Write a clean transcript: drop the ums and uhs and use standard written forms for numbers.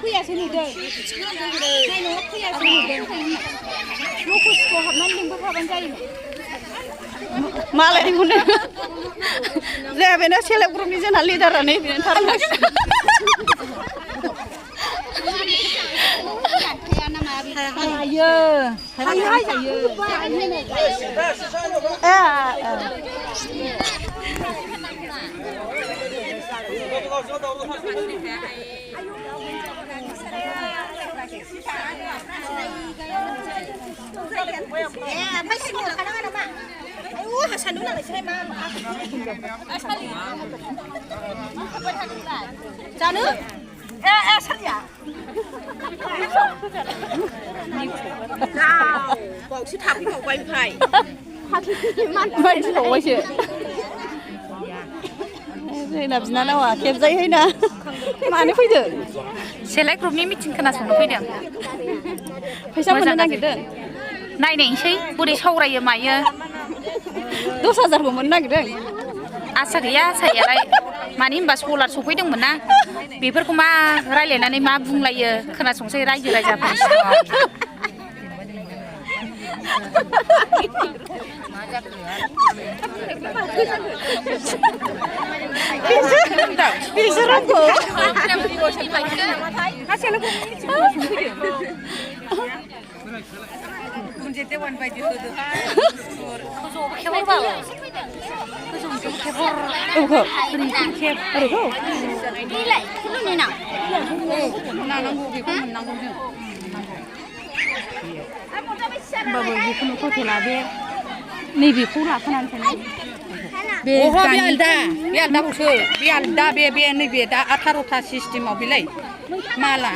फैयासै नुदों नाय न'आव फैयासै नुदों न'खौ सिखाव हाबनानै लिंबो थाबानो जायोमोन मालायखौनो जाया बेनो सेल्फ ग्रुपनि जोंना लिडारानो बेनो थारगासिनो हायो जानो सालिया बावसो थाफैबावबाय ओमफ्राय मानसिबावबायसो जोंना बिनानावा खेबजायोहायना मानो फैदों सेल्फ ग्रुपनि मिटिं खोनासंनो फैदों फैसा मोननो नागिरदों नायनायसै बोरै सावरायो मायो 10,000 मोननो नागिरदों आसा गैया आसायालाय मानो होनबा सलार सफैदोंमोन ना बेफोरखौ मा रायलायनानै मा बुंलायो खोनासंसै रायजो राजाफोरनि सिगाङाव बिसोरखौ देवान बायदि होदो गोजौआवबो खेबहरबाबो गोजौनिखौबो खेबहर ओरैखौ नांगौ बेखौ मोननांगौ जों होमबाबो जिखुनु हटेला बे नैबेखौ लाफानानै बे आलदा बावसो बे आलदा बे नैबे दा 18था सिस्टेमाव बेलाय माला